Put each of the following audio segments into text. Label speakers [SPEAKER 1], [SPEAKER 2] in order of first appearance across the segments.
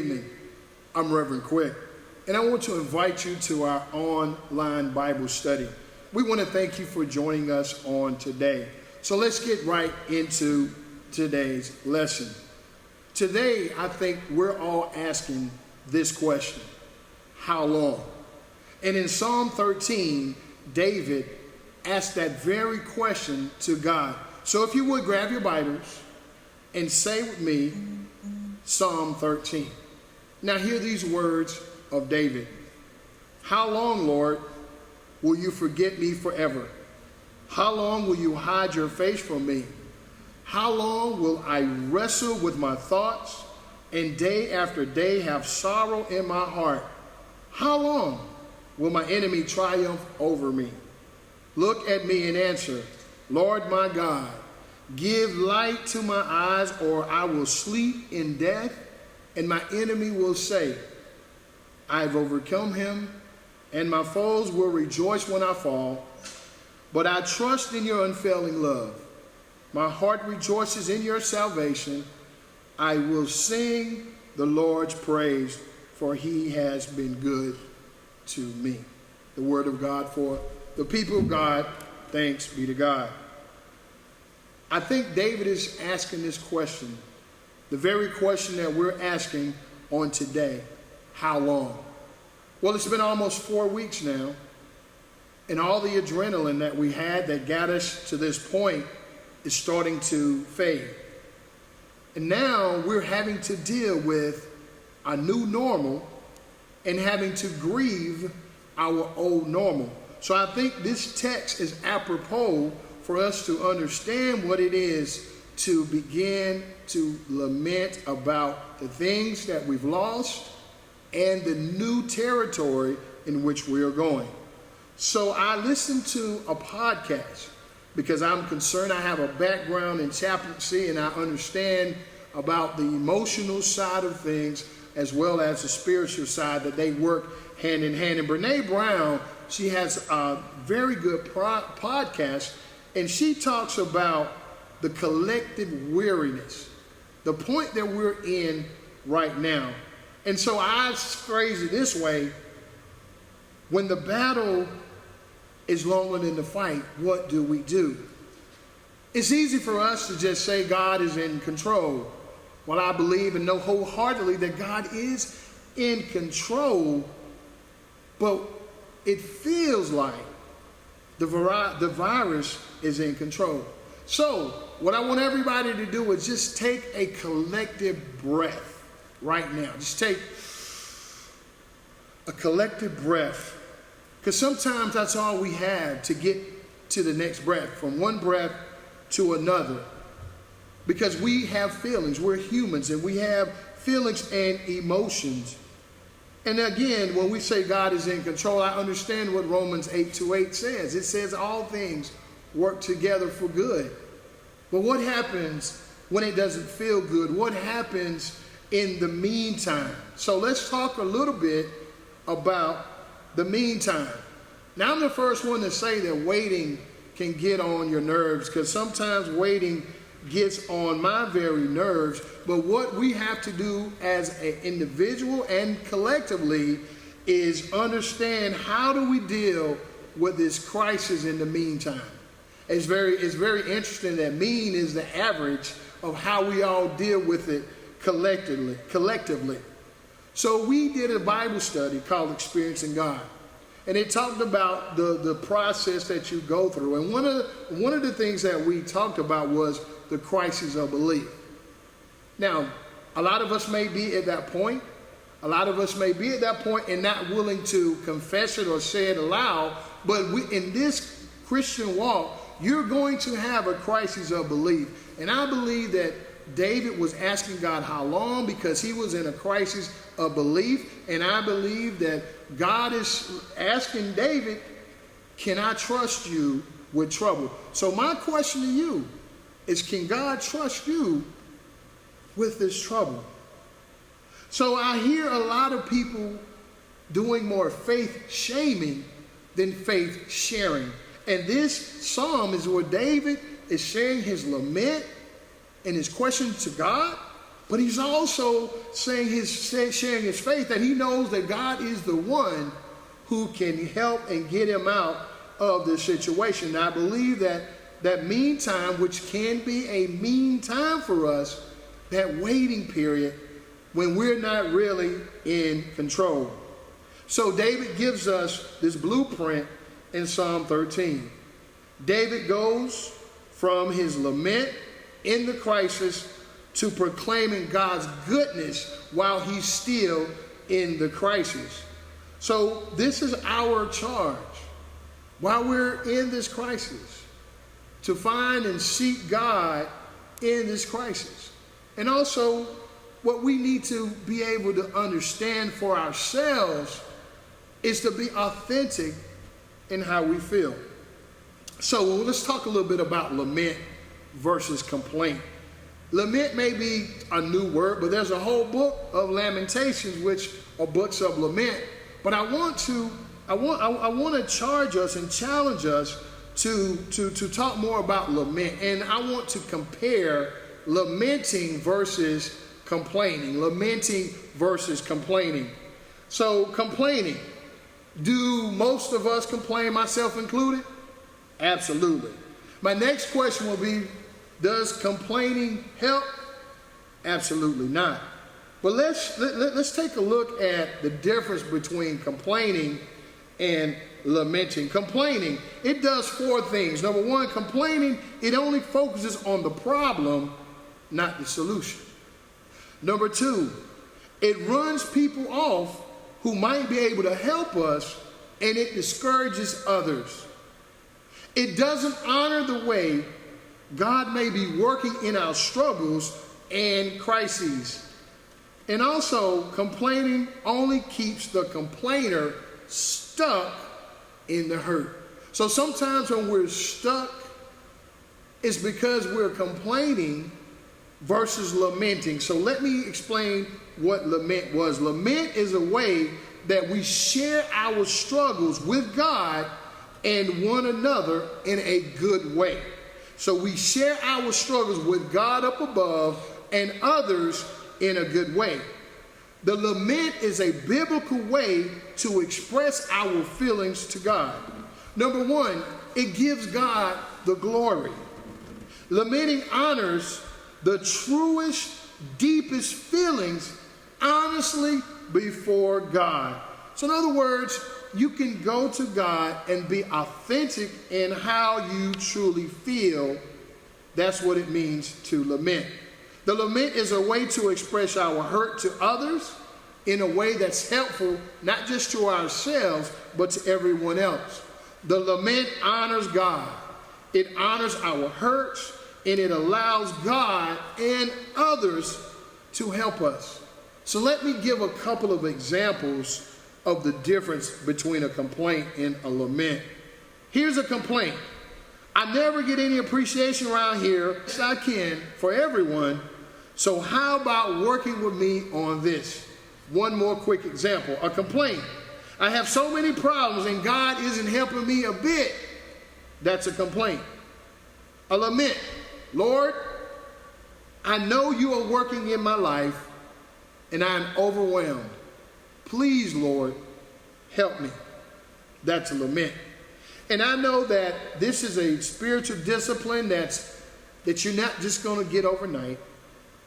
[SPEAKER 1] evening. I'm Reverend Quick, and I want to invite you to our online Bible study. We want to thank you for joining us on today. So let's get right into today's lesson. Today, I think we're all asking this question: how long? And in Psalm 13, David asked that very question to God. So if you would, grab your Bibles and say with me, Psalm 13. Now hear these words of David. How long, Lord, will you forget me forever? How long will you hide your face from me? How long will I wrestle with my thoughts and day after day have sorrow in my heart? How long will my enemy triumph over me? Look at me and answer, Lord my God, give light to my eyes, or I will sleep in death, and my enemy will say, I've overcome him, and my foes will rejoice when I fall. But I trust in your unfailing love. My heart rejoices in your salvation. I will sing the Lord's praise, for he has been good to me. The word of God for the people of God. Thanks be to God. I think David is asking this question, the very question that we're asking on today: how long? Well, it's been almost 4 weeks now, and all the adrenaline that we had that got us to this point is starting to fade. And now we're having to deal with a new normal and having to grieve our old normal. So I think this text is apropos for us to understand what it is to begin to lament about the things that we've lost and the new territory in which we are going. So I listened to a podcast because I'm concerned. I have a background in chaplaincy and I understand about the emotional side of things as well as the spiritual side, that they work hand in hand. And Brene Brown, she has a very good podcast, and she talks about the collective weariness, the point that we're in right now. And so I phrase it this way: when the battle is longer than the fight, what do we do? It's easy for us to just say God is in control. Well, I believe and know wholeheartedly that God is in control, but it feels like the virus is in control. So what I want everybody to do is just take a collective breath right now. Just take a collective breath, because sometimes that's all we have to get to the next breath, from one breath to another. Because we have feelings, we're humans, and we have feelings and emotions. And again, when we say God is in control, I understand what Romans 8:28 says. It says all things work together for good. But what happens when it doesn't feel good? What happens in the meantime? So let's talk a little bit about the meantime. Now, I'm the first one to say that waiting can get on your nerves, because sometimes waiting gets on my very nerves. But what we have to do as an individual and collectively is understand, how do we deal with this crisis in the meantime? It's very interesting that mean is the average of how we all deal with it collectively. So we did a Bible study called Experiencing God, and it talked about the process that you go through. And one of the things that we talked about was the crisis of belief. Now, a lot of us may be at that point. A lot of us may be at that point and not willing to confess it or say it aloud. But in this Christian walk, you're going to have a crisis of belief. And I believe that David was asking God how long, because he was in a crisis of belief. And I believe that God is asking David, can I trust you with trouble? So my question to you is, can God trust you with this trouble? So I hear a lot of people doing more faith shaming than faith sharing. And this psalm is where David is sharing his lament and his question to God. But he's also sharing his faith that he knows that God is the one who can help and get him out of the situation. Now, I believe that meantime, which can be a mean time for us, that waiting period when we're not really in control. So David gives us this blueprint in Psalm 13. David goes from his lament in the crisis to proclaiming God's goodness while he's still in the crisis. So this is our charge while we're in this crisis, to find and seek God in this crisis. And also what we need to be able to understand for ourselves is to be authentic in how we feel. So let's talk a little bit about lament versus complaint. Lament may be a new word, but there's a whole book of Lamentations, which are books of lament. But I want to charge us and challenge us to talk more about lament. And I want to compare lamenting versus complaining. Lamenting versus complaining. So complaining. Do most of us complain, myself included? Absolutely. My next question will be, does complaining help? Absolutely not. But let's take a look at the difference between complaining and lamenting. Complaining, it does four things. Number one, complaining, it only focuses on the problem, not the solution. Number two, it runs people off who might be able to help us, and it discourages others. It doesn't honor the way God may be working in our struggles and crises. And also, complaining only keeps the complainer stuck in the hurt. So sometimes when we're stuck, it's because we're complaining versus lamenting. So let me explain what lament was. Lament is a way that we share our struggles with God and one another in a good way. So we share our struggles with God up above and others in a good way. The lament is a biblical way to express our feelings to God. Number one, it gives God the glory. Lamenting honors the truest, deepest feelings honestly before God. So in other words, you can go to God and be authentic in how you truly feel. That's what it means to lament. The lament is a way to express our hurt to others in a way that's helpful, not just to ourselves, but to everyone else. The lament honors God. It honors our hurts, and it allows God and others to help us. So let me give a couple of examples of the difference between a complaint and a lament. Here's a complaint. I never get any appreciation around here, as I can, for everyone. So how about working with me on this? One more quick example. A complaint. I have so many problems and God isn't helping me a bit. That's a complaint. A lament. Lord, I know you are working in my life and I'm overwhelmed. Please, Lord, help me. That's a lament. And I know that this is a spiritual discipline that you're not just going to get overnight.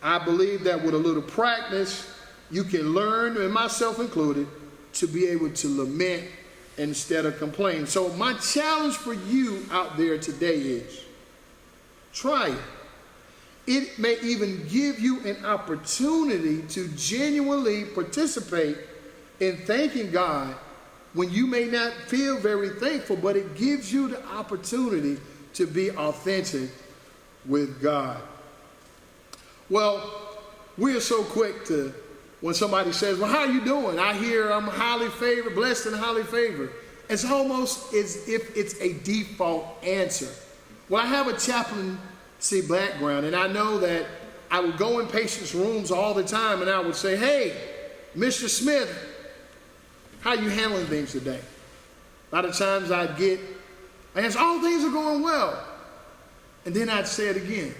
[SPEAKER 1] I believe that with a little practice, you can learn, and myself included, to be able to lament instead of complain. So my challenge for you out there today is, try it. It may even give you an opportunity to genuinely participate in thanking God when you may not feel very thankful, but it gives you the opportunity to be authentic with God. Well, we are so quick to, when somebody says, well, how are you doing? I hear I'm highly favored, blessed and highly favored. It's almost as if it's a default answer. Well, I have a chaplaincy background, and I know that I would go in patients' rooms all the time, and I would say, hey, Mr. Smith, how are you handling things today? A lot of times I'd answer, oh, things are going well. And then I'd say it again.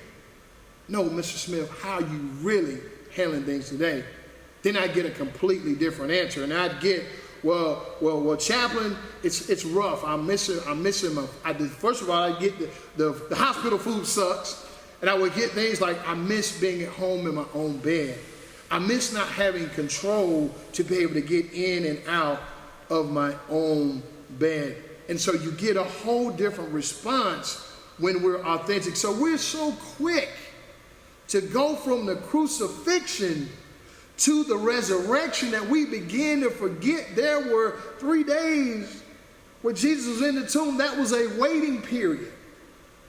[SPEAKER 1] No, Mr. Smith, how are you really handling things today, then I'd get a completely different answer. And I'd get, well, chaplain, it's rough. I'm missing him. First of all, I'd get the hospital food sucks. And I would get things like, I miss being at home in my own bed. I miss not having control to be able to get in and out of my own bed. And so you get a whole different response when we're authentic. So we're so quick to go from the crucifixion to the resurrection that we begin to forget there were 3 days where Jesus was in the tomb. That was a waiting period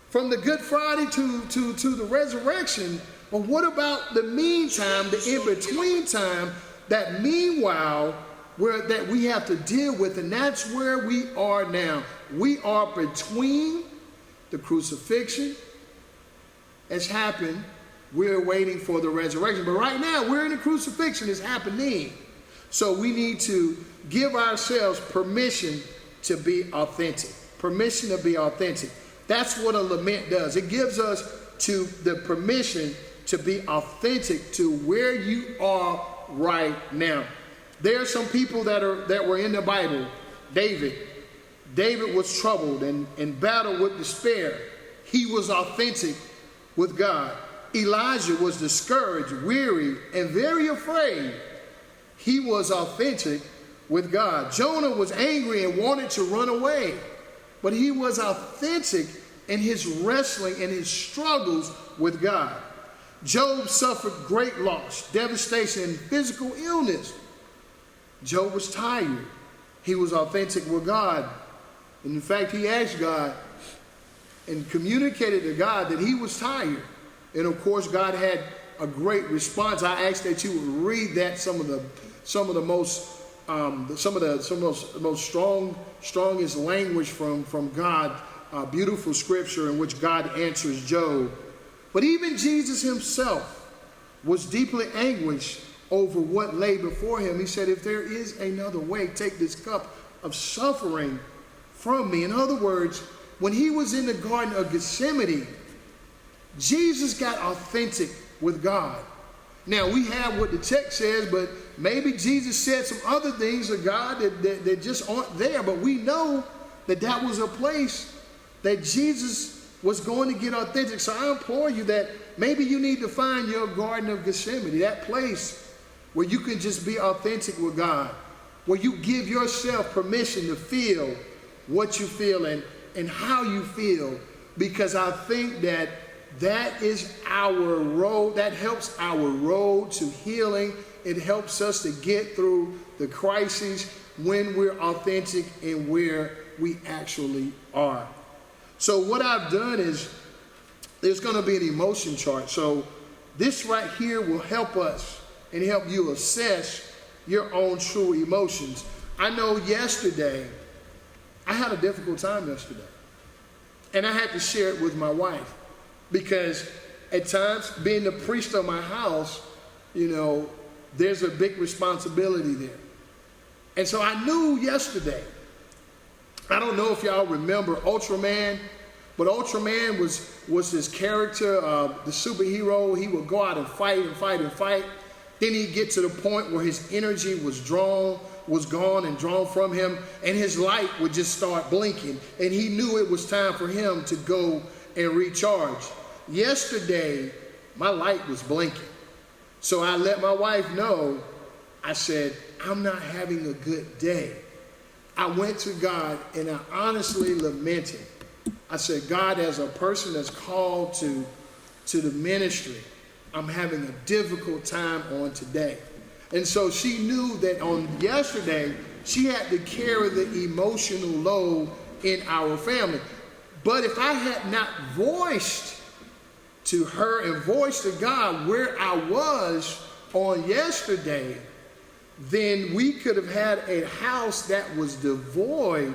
[SPEAKER 1] from the Good Friday to the resurrection. But what about the meantime, the in-between time, that meanwhile that we have to deal with? And that's where we are now. We are between the crucifixion has happened. We're waiting for the resurrection. But right now, we're in the crucifixion. It's happening. So we need to give ourselves permission to be authentic. Permission to be authentic. That's what a lament does. It gives us the permission to be authentic to where you are right now. There are some people that were in the Bible. David was troubled and in battle with despair. He was authentic with God. Elijah was discouraged, weary, and very afraid. He was authentic with God. Jonah was angry and wanted to run away, but he was authentic in his wrestling and his struggles with God. Job suffered great loss, devastation, and physical illness. Job was tired. He was authentic with God. And in fact, he asked God and communicated to God that he was tired. And of course, God had a great response. I asked that you would read that some of the most strongest language from God, beautiful scripture in which God answers Job. But even Jesus himself was deeply anguished over what lay before him. He said, if there is another way, take this cup of suffering from me. In other words, when he was in the Garden of Gethsemane, Jesus got authentic with God. Now, we have what the text says, but maybe Jesus said some other things to God that just aren't there. But we know that was a place that Jesus was going to get authentic. So I implore you that maybe you need to find your Garden of Gethsemane, that place where you can just be authentic with God, where you give yourself permission to feel what you feel and how you feel, because I think that is our road. That helps our road to healing. It helps us to get through the crises when we're authentic and where we actually are. So what I've done is there's going to be an emotion chart. So this right here will help us and help you assess your own true emotions. I know yesterday, I had a difficult time yesterday. And I had to share it with my wife. Because at times, being the priest of my house, there's a big responsibility there. And so I knew yesterday, I don't know if y'all remember Ultraman, but Ultraman was this character, the superhero. He would go out and fight and fight and fight. Then he'd get to the point where his energy was gone and drawn from him, and his light would just start blinking. And he knew it was time for him to go and recharge. Yesterday, my light was blinking. So I let my wife know. I said, I'm not having a good day. I went to God and I honestly lamented. I said, God, as a person that's called to the ministry, I'm having a difficult time on today. And so she knew that on yesterday, she had to carry the emotional load in our family. But if I had not voiced to her and voiced to God where I was on yesterday, then we could have had a house that was devoid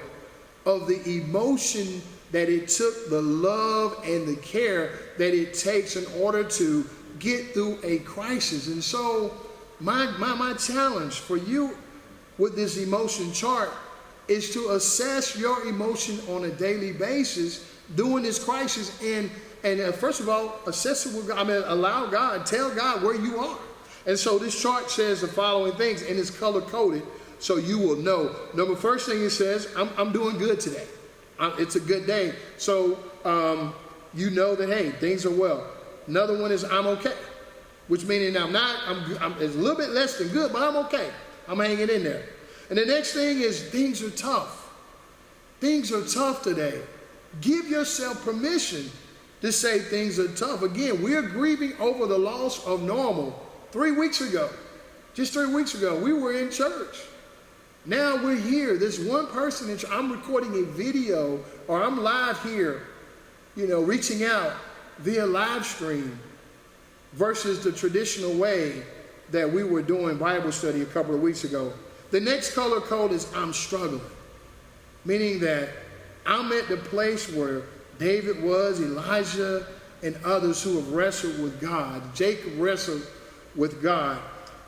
[SPEAKER 1] of the emotion that it took, the love and the care that it takes in order to get through a crisis. And so my challenge for you with this emotion chart is to assess your emotion on a daily basis during this crisis, and first of all, assess it with God. Allow God, tell God where you are. And so this chart says the following things, and it's color-coded, so you will know. First thing it says, I'm doing good today. It's a good day. So you know that, hey, things are well. Another one is I'm okay, which meaning I'm it's a little bit less than good, but I'm okay. I'm hanging in there. And the next thing is things are tough. Things are tough today. Give yourself permission to say things are tough. Again, we're grieving over the loss of normal. 3 weeks ago, just 3 weeks ago, we were in church. Now we're here. There's one person, I'm recording a video, or I'm live here, reaching out via live stream versus the traditional way that we were doing Bible study a couple of weeks ago. The next color code is I'm struggling, meaning that I'm at the place where David was, Elijah, and others who have wrestled with God. Jacob wrestled with God.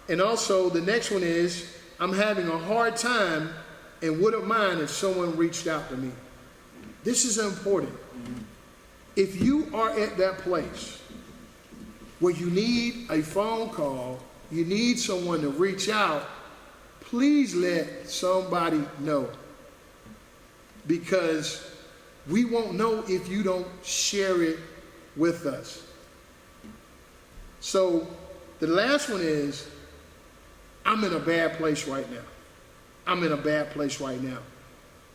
[SPEAKER 1] And also the next one is I'm having a hard time and wouldn't mind if someone reached out to me. This is important. If you are at that place where you need a phone call, you need someone to reach out, please let somebody know. Because we won't know if you don't share it with us. So the last one is, I'm in a bad place right now. I'm in a bad place right now.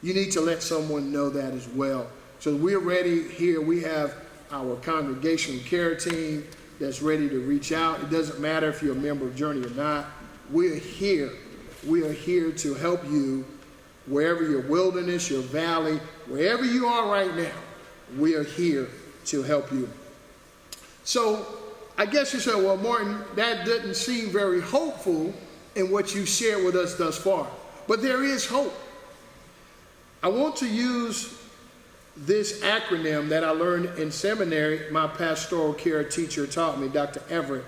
[SPEAKER 1] You need to let someone know that as well. So we're ready here. We have our congregational care team that's ready to reach out. It doesn't matter if you're a member of Journey or not. We're here. We are here to help you wherever your wilderness, your valley, wherever you are right now. We are here to help you. So I guess you say, well, Martin, that doesn't seem very hopeful in what you shared with us thus far. But there is hope. I want to use this acronym that I learned in seminary. My pastoral care teacher taught me, Dr. Everett.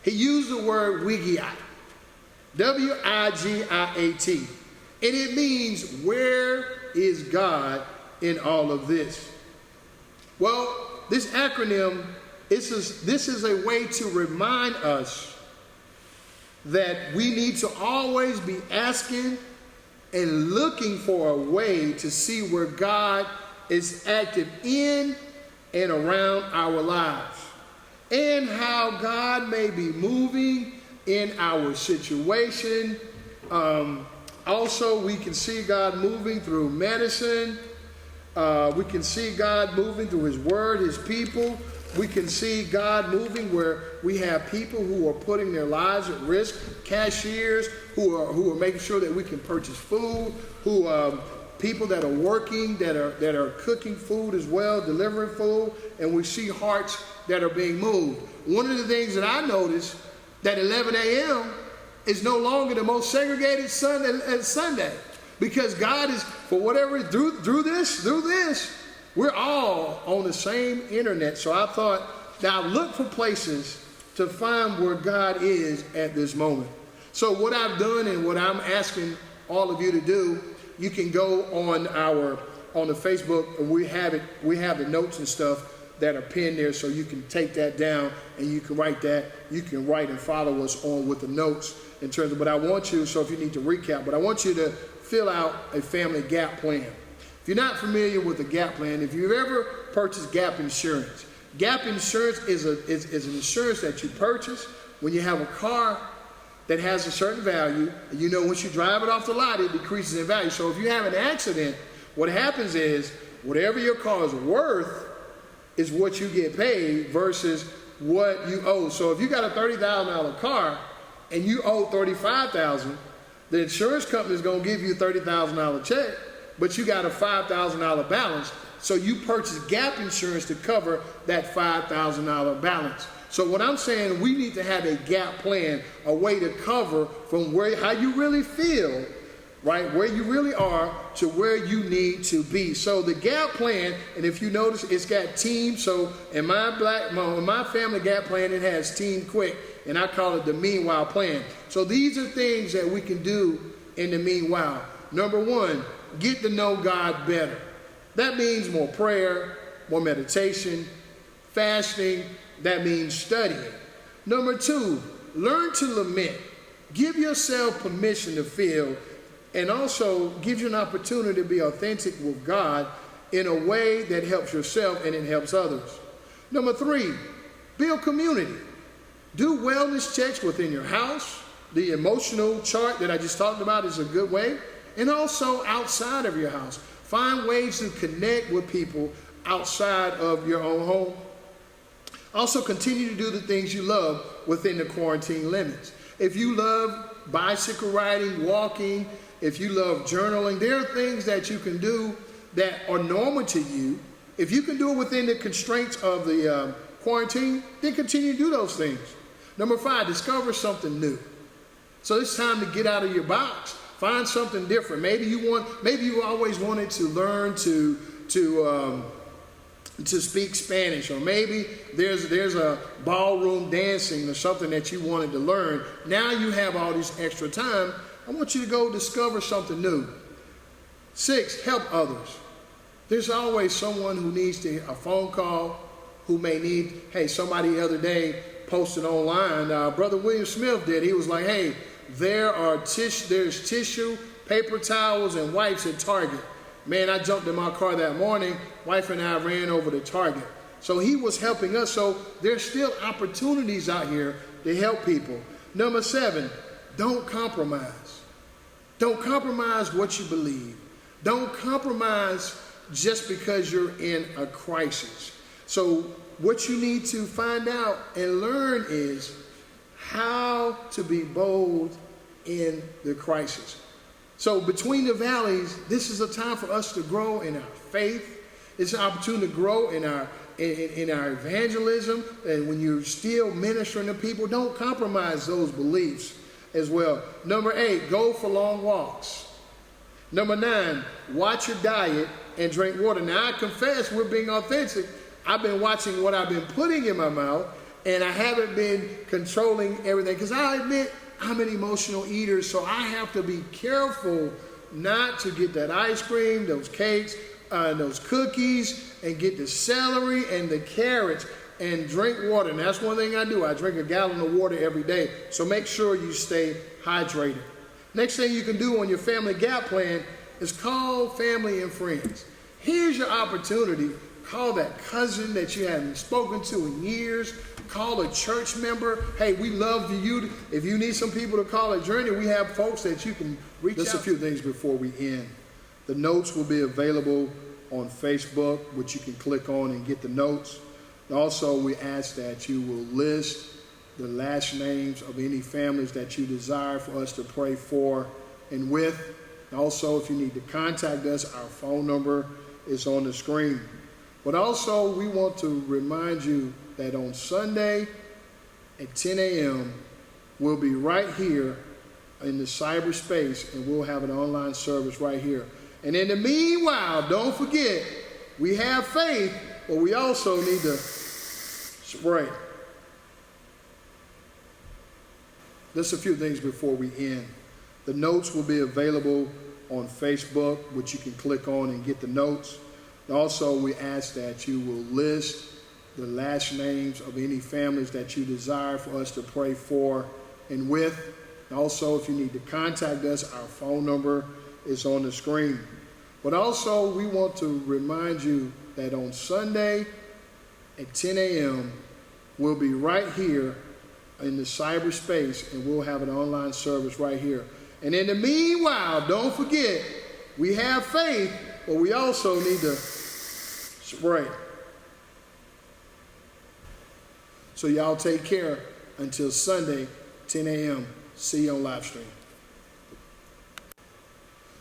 [SPEAKER 1] He used the word Wigiat, W-I-G-I-A-T. And it means, where is God in all of this? Well, this acronym, this is a way to remind us that we need to always be asking and looking for a way to see where God is active in and around our lives, and how God may be moving in our situation. Also, we can see God moving through medicine. We can see God moving through His Word, His people. We can see God moving where we have people who are putting their lives at risk, cashiers who are making sure that we can purchase food, people that are working, that are cooking food as well, delivering food, and we see hearts that are being moved. One of the things that I noticed, that 11 a.m. is no longer the most segregated Sunday, because God is, for whatever, through this, we're all on the same internet. So I thought, now look for places to find where God is at this moment. So what I've done and what I'm asking all of you to do, you can go on the Facebook, and we have the notes and stuff that are pinned there, so you can take that down and you can write that. You can write and follow us on with the notes in terms of, but I want you, so if you need to recap, but I want you to fill out a family gap plan. If you're not familiar with the gap plan, if you've ever purchased gap insurance is an insurance that you purchase when you have a car that has a certain value. You know, once you drive it off the lot, it decreases in value. So if you have an accident, what happens is whatever your car is worth is what you get paid versus what you owe. So if you got a $30,000 car and you owe $35,000, the insurance company is going to give you a $30,000 check, but you got a $5,000 balance. So you purchase gap insurance to cover that $5,000 balance. So what I'm saying, we need to have a gap plan, a way to cover from how you really feel, right, where you really are, to where you need to be. So the gap plan, and if you notice, it's got team. So in my family gap plan, it has Team Quick, and I call it the Meanwhile plan. So these are things that we can do in the meanwhile. Number one, get to know God better. That means more prayer, more meditation, fasting. That means studying. Number two, learn to lament. Give yourself permission to feel, and also gives you an opportunity to be authentic with God in a way that helps yourself and it helps others. Number 3, build community. Do wellness checks within your house. The emotional chart that I just talked about is a good way. And also outside of your house. Find ways to connect with people outside of your own home. Also continue to do the things you love within the quarantine limits. If you love bicycle riding, walking, if you love journaling, there are things that you can do that are normal to you. If you can do it within the constraints of the quarantine, then continue to do those things. Number 5, discover something new. So it's time to get out of your box. Find something different. Maybe you always wanted to learn to speak Spanish, or maybe there's a ballroom dancing or something that you wanted to learn. Now you have all this extra time. I want you to go discover something new. 6, help others. There's always someone who needs a phone call, who may need, hey, somebody the other day posted online, Brother William Smith did. He was like, hey, there's tissue, paper towels, and wipes at Target. Man, I jumped in my car that morning. Wife and I ran over to Target. So he was helping us. So there's still opportunities out here to help people. Number 7, don't compromise. Don't compromise what you believe. Don't compromise just because you're in a crisis. So what you need to find out and learn is how to be bold in the crisis. So between the valleys, this is a time for us to grow in our faith. It's an opportunity to grow in our evangelism. And when you're still ministering to people, don't compromise those beliefs as well. Number 8, go for long walks. Number 9, watch your diet and drink water. Now, I confess, we're being authentic. I've been watching what I've been putting in my mouth, and I haven't been controlling everything. Because I admit, I'm an emotional eater, so I have to be careful not to get that ice cream, those cakes, those cookies, and get the celery and the carrots, and drink water. And that's one thing I do. I drink a gallon of water every day. So make sure you stay hydrated. Next thing you can do on your family gap plan is call family and friends. Here's your opportunity. Call that cousin that you haven't spoken to in years. Call a church member. Hey, we love you. If you need some people to call a journey, we have folks that you can reach out. Just a few things before we end. The notes will be available on Facebook, which you can click on and get the notes. Also, we ask that you will list the last names of any families that you desire for us to pray for and with. Also, if you need to contact us, our phone number is on the screen. But also, we want to remind you that on Sunday at 10 a.m., we'll be right here in the cyberspace, and we'll have an online service right here. And in the meanwhile, don't forget, we have faith, but we also need to spray. Just a few things before we end. The notes will be available on Facebook, which you can click on and get the notes. Also, we ask that you will list the last names of any families that you desire for us to pray for and with. Also, if you need to contact us, our phone number is on the screen. But also, we want to remind you that on Sunday at 10 a.m., we'll be right here in the cyberspace, and we'll have an online service right here. And in the meanwhile, don't forget, we have faith, but we also need to spray. So y'all take care until Sunday, 10 a.m. See you on live stream.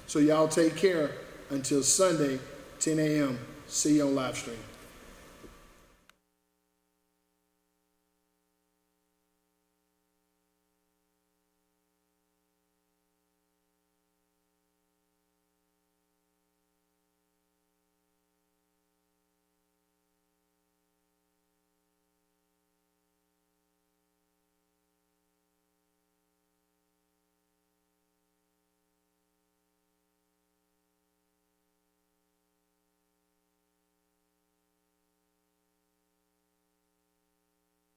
[SPEAKER 1] So y'all take care until Sunday, 10 a.m. See you on live stream.